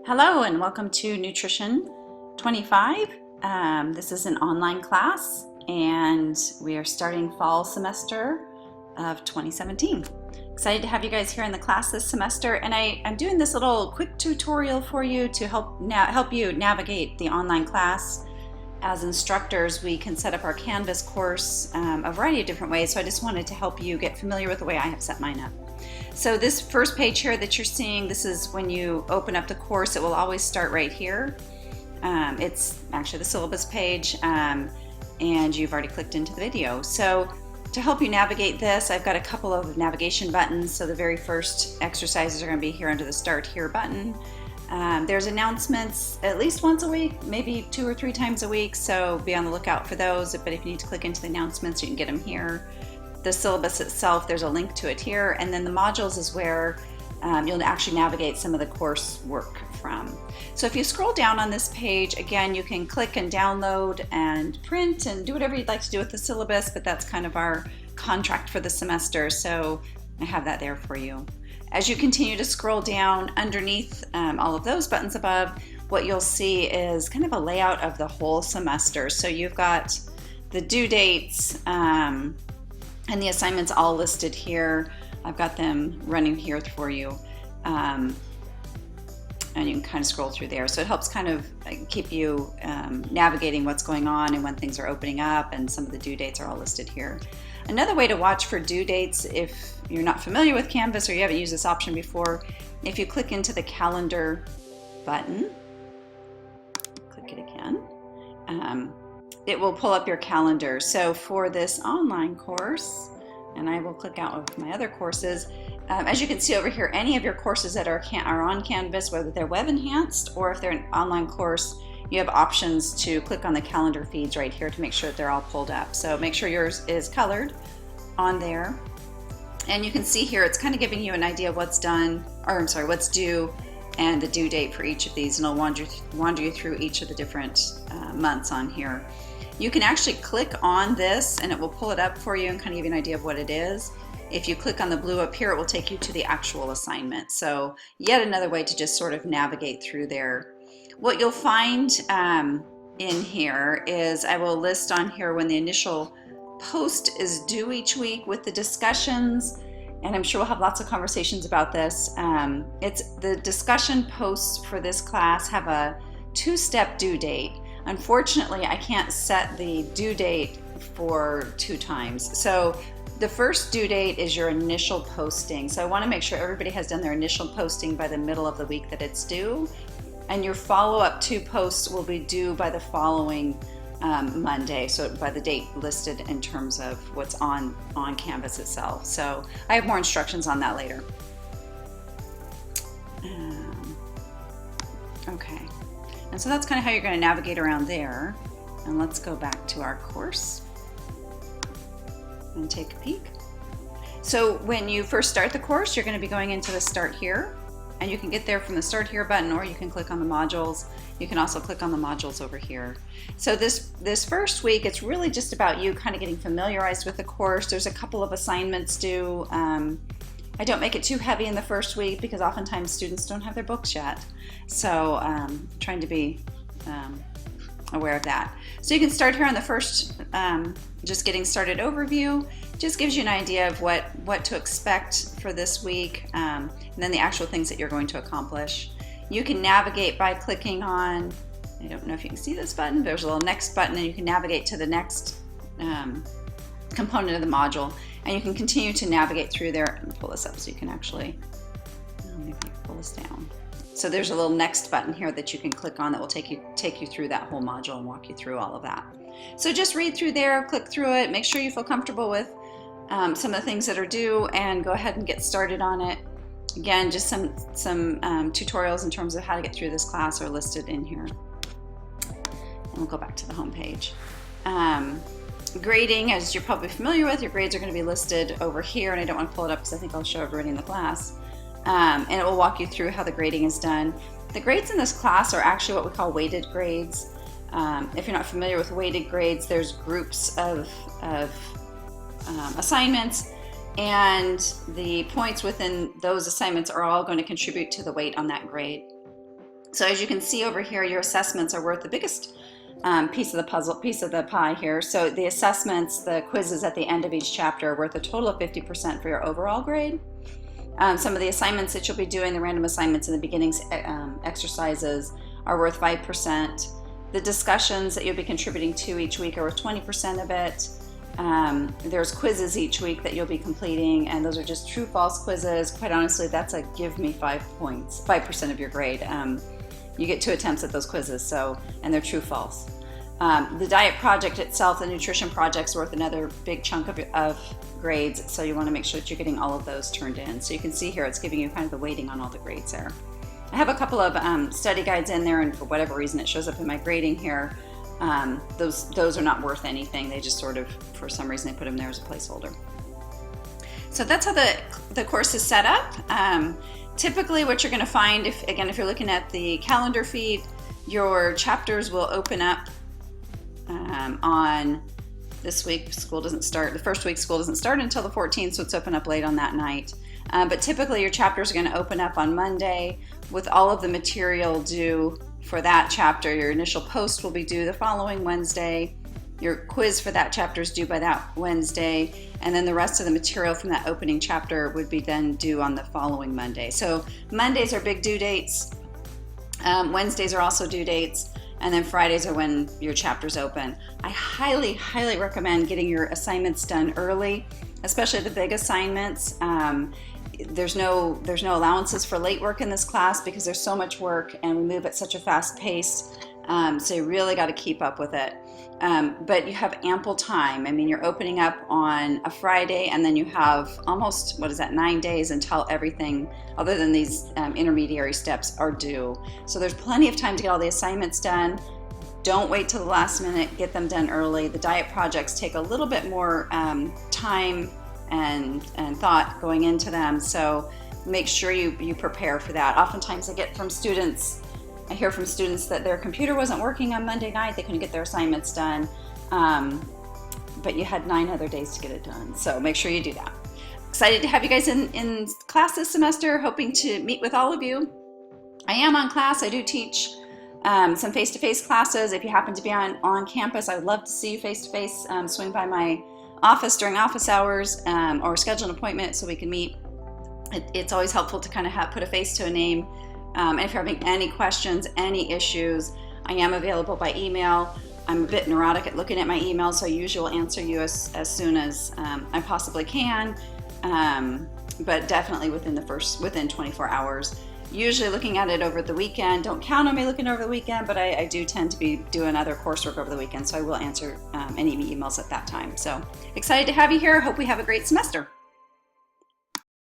Hello and welcome to Nutrition 25. This is an online class and we are starting fall semester of 2017. Excited to have you guys here in the class this semester, and I'm doing this little quick tutorial for you to help you navigate the online class. As instructors, we can set up our Canvas course a variety of different ways, so I just wanted to help you get familiar with the way I have set mine up. So this first page here that you're seeing, this is when you open up the course, it will always start right here. It's actually the syllabus page, and you've already clicked into the video. So to help you navigate this, I've got a couple of navigation buttons. So the very first exercises are going to be here under the Start Here button. There's announcements at least once a week, maybe 2 or 3 times a week, so be on the lookout for those. But if you need to click into the announcements, you can get them here. The syllabus itself, there's a link to it here, and then the modules is where you'll actually navigate some of the course work from. So if you scroll down on this page, again, you can click and download and print and do whatever you'd like to do with the syllabus, but that's kind of our contract for the semester, so I have that there for you. As you continue to scroll down underneath all of those buttons above, what you'll see is kind of a layout of the whole semester. So you've got the due dates, and the assignments all listed here. I've got them running here for you. And you can kind of scroll through there. So it helps kind of keep you navigating what's going on and when things are opening up, and some of the due dates are all listed here. Another way to watch for due dates, if you're not familiar with Canvas or you haven't used this option before, if you click into the calendar button, click it again, it will pull up your calendar. So for this online course, and I will click out of my other courses, as you can see over here, any of your courses that are on Canvas, whether they're web enhanced or if they're an online course, you have options to click on the calendar feeds right here to make sure that they're all pulled up. So make sure yours is colored on there. And you can see here, it's kind of giving you an idea of what's done, or I'm sorry, what's due and the due date for each of these, and I'll wander you through each of the different months on here. You can actually click on this and it will pull it up for you and kind of give you an idea of what it is. If you click on the blue up here, it will take you to the actual assignment. So yet another way to just sort of navigate through there. What you'll find in here is I will list on here when the initial post is due each week with the discussions, and I'm sure we'll have lots of conversations about this. It's the discussion posts for this class have a 2-step due date. Unfortunately, I can't set the due date for 2 times. So the first due date is your initial posting. So I want to make sure everybody has done their initial posting by the middle of the week that it's due. And your follow-up 2 posts will be due by the following Monday, so by the date listed in terms of what's on Canvas itself. So I have more instructions on that later. Okay. And so that's kind of how you're going to navigate around there. And let's go back to our course and take a peek. So when you first start the course, you're going to be going into the Start Here, and you can get there from the Start Here button, or you can click on the modules. You can also click on the modules over here. So this first week, it's really just about you kind of getting familiarized with the course. There's a couple of assignments due. I don't make it too heavy in the first week because oftentimes students don't have their books yet. So trying to be aware of that. So you can start here on the first just getting started overview. Just gives you an idea of what to expect for this week, and then the actual things that you're going to accomplish. You can navigate by clicking on, I don't know if you can see this button, but there's a little next button, and you can navigate to the next component of the module, and you can continue to navigate through there. Let me pull this up so you can actually, maybe pull this down. So there's a little next button here that you can click on that will take you through that whole module and walk you through all of that. So just read through there, click through it, make sure you feel comfortable with some of the things that are due, and go ahead and get started on it. Again, just some tutorials in terms of how to get through this class are listed in here. And we'll go back to the home page. Grading, as you're probably familiar with, your grades are going to be listed over here, and I don't want to pull it up because I think I'll show everybody in the class. And it will walk you through how the grading is done. The grades in this class are actually what we call weighted grades. If you're not familiar with weighted grades, there's groups of assignments, and the points within those assignments are all going to contribute to the weight on that grade. So as you can see over here, your assessments are worth the biggest piece of the pie here. So the assessments, the quizzes at the end of each chapter are worth a total of 50% for your overall grade. Some of the assignments that you'll be doing, the random assignments and the beginning exercises, are worth 5%. The discussions that you'll be contributing to each week are worth 20% of it. There's quizzes each week that you'll be completing, and those are just true false quizzes. Quite honestly, that's a give me 5 points, 5% of your grade. You get 2 attempts at those quizzes, and they're true false. The diet project itself, the nutrition project's worth another big chunk of grades, so you want to make sure that you're getting all of those turned in. So you can see here it's giving you kind of the weighting on all the grades there. I have a couple of study guides in there, and for whatever reason it shows up in my grading here. Those are not worth anything. They just sort of, for some reason, they put them there as a placeholder. So that's how the course is set up. Typically what you're going to find, if you're looking at the calendar feed, your chapters will open up on this week. School doesn't start, the first week school doesn't start until the 14th, so it's open up late on that night. But typically your chapters are going to open up on Monday with all of the material due for that chapter. Your initial post will be due the following Wednesday. Your quiz for that chapter is due by that Wednesday, and then the rest of the material from that opening chapter would be then due on the following Monday. So Mondays are big due dates, Wednesdays are also due dates, and then Fridays are when your chapters open. I highly, highly recommend getting your assignments done early, especially the big assignments. There's no allowances for late work in this class because there's so much work and we move at such a fast pace. So you really got to keep up with it. But you have ample time. I mean, you're opening up on a Friday, and then you have almost, 9 days until everything other than these intermediary steps are due. So there's plenty of time to get all the assignments done. Don't wait till the last minute, get them done early. The diet projects take a little bit more time and thought going into them. So make sure you prepare for that. Oftentimes I hear from students that their computer wasn't working on Monday night, they couldn't get their assignments done, but you had 9 other days to get it done. So make sure you do that. Excited to have you guys in class this semester, hoping to meet with all of you. I am on class, I do teach some face-to-face classes. If you happen to be on campus, I would love to see you face-to-face. Swing by my office during office hours or schedule an appointment so we can meet. It's always helpful to kind of put a face to a name. And if you're having any questions, any issues, I am available by email. I'm a bit neurotic at looking at my email, so I usually will answer you as soon as I possibly can, but definitely within 24 hours. Usually looking at it over the weekend. Don't count on me looking over the weekend, but I do tend to be doing other coursework over the weekend, so I will answer any emails at that time. So excited to have you here. Hope we have a great semester.